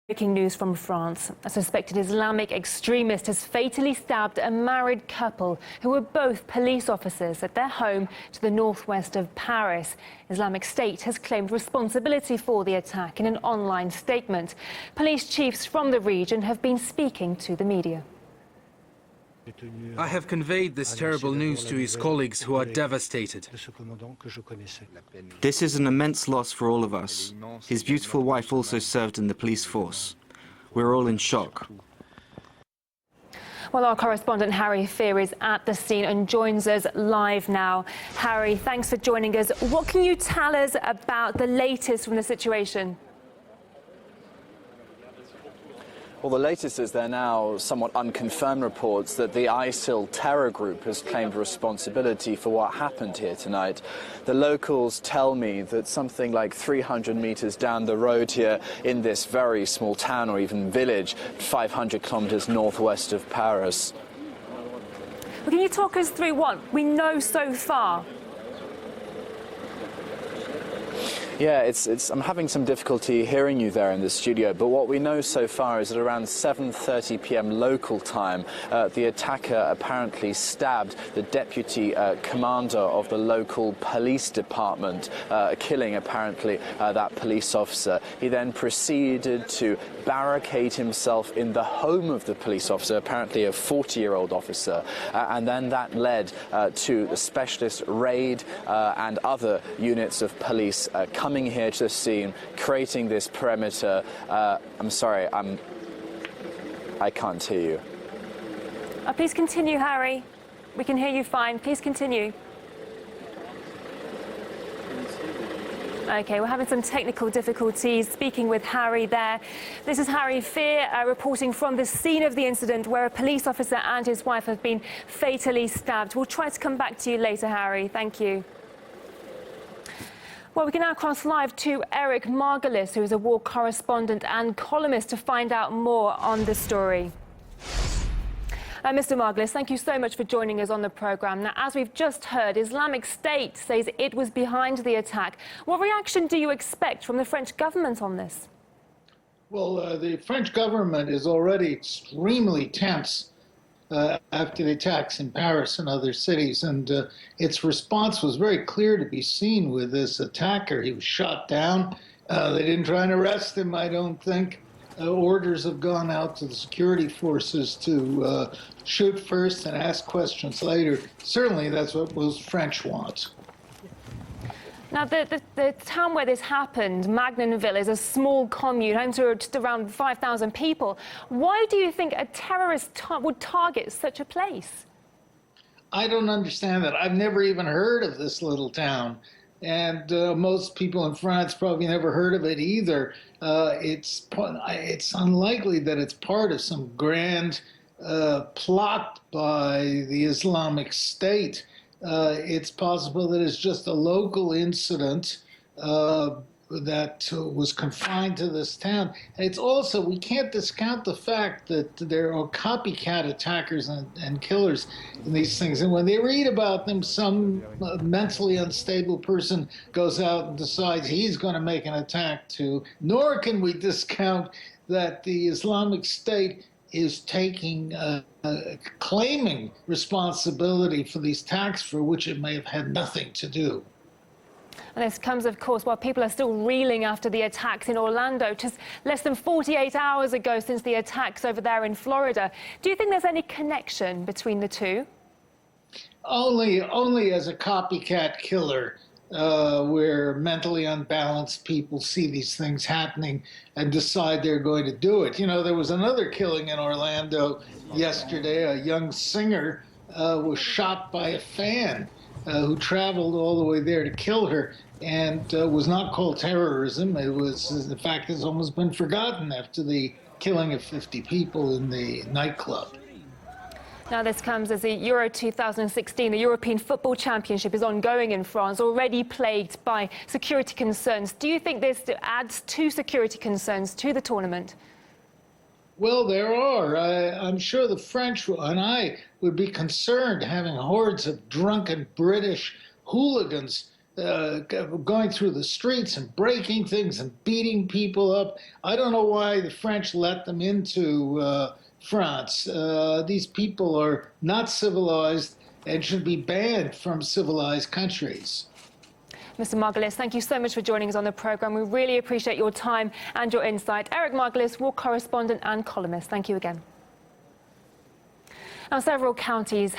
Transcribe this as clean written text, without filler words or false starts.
Breaking news from France. A suspected Islamic extremist has fatally stabbed a married couple who were both police officers at their home to the northwest of Paris. Islamic State has claimed responsibility for the attack in an online statement. Police chiefs from the region have been speaking to the media. I have conveyed this terrible news to his colleagues who are devastated. This is an immense loss for all of us. His beautiful wife also served in the police force. We're all in shock. Well, our correspondent Harry Fear is at the scene and joins us live now. Harry, thanks for joining us. What can you tell us about the latest from the situation? Well, the latest is there are now somewhat unconfirmed reports that the ISIL terror group has claimed responsibility for what happened here tonight. The locals tell me that something like 300 meters down the road here in this very small town or even village, 500 kilometers northwest of Paris. Well, can you talk us through what we know so far? Yeah, I'm having some difficulty hearing you there in the studio, but what we know so far is that around 7:30 p.m. local time, the attacker apparently stabbed the deputy commander of the local police department, killing apparently that police officer. He then proceeded to barricade himself in the home of the police officer, apparently a 40-year-old officer, and then that led to the specialist raid and other units of police coming here to the scene, creating this perimeter. I'm sorry, I can't hear you. Please continue, Harry. We can hear you fine. Please continue. OK, we're having some technical difficulties speaking with Harry there. This is Harry Fear reporting from the scene of the incident where a police officer and his wife have been fatally stabbed. We'll try to come back to you later, Harry. Thank you. Well, we can now cross live to Eric Margolis, who is a war correspondent and columnist, to find out more on the story. Mr. Margolis, thank you so much for joining us on the programme. Now, as we've just heard, Islamic State says it was behind the attack. What reaction do you expect from the French government on this? Well, the French government is already extremely tense after the attacks in Paris and other cities, and its response was very clear to be seen with this attacker. He was shot down. They didn't try and arrest him, I don't think. Orders have gone out to the security forces to shoot first and ask questions later. Certainly that's what most French want. Now, the town where this happened, Magnanville, is a small commune, home to just around 5,000 people. Why do you think a terrorist would target such a place? I don't understand that. I've never even heard of this little town. And most people in France probably never heard of it either. It's unlikely that it's part of some grand plot by the Islamic State. It's possible that it's just a local incident that was confined to this town. And it's also, we can't discount the fact that there are copycat attackers and killers in these things. And when they read about them, some mentally unstable person goes out and decides he's going to make an attack too. Nor can we discount that the Islamic State is claiming responsibility for these attacks for which it may have had nothing to do. And this comes, of course, while people are still reeling after the attacks in Orlando, just less than 48 hours ago since the attacks over there in Florida. Do you think there's any connection between the two? Only as a copycat killer, where mentally unbalanced people see these things happening and decide they're going to do it. You know, there was another killing in Orlando yesterday. A young singer was shot by a fan who traveled all the way there to kill her, and was not called terrorism. It was, in fact, it's almost been forgotten after the killing of 50 people in the nightclub. Now, this comes as the Euro 2016, the European Football Championship, is ongoing in France, already plagued by security concerns. Do you think this adds to security concerns to the tournament? Well, there are. I'm sure the French and I would be concerned having hordes of drunken British hooligans going through the streets and breaking things and beating people up. I don't know why the French let them into France. These people are not civilized and should be banned from civilized countries. Mr. Margolis, thank you so much for joining us on the programme. We really appreciate your time and your insight. Eric Margolis, war correspondent and columnist. Thank you again. Now, several counties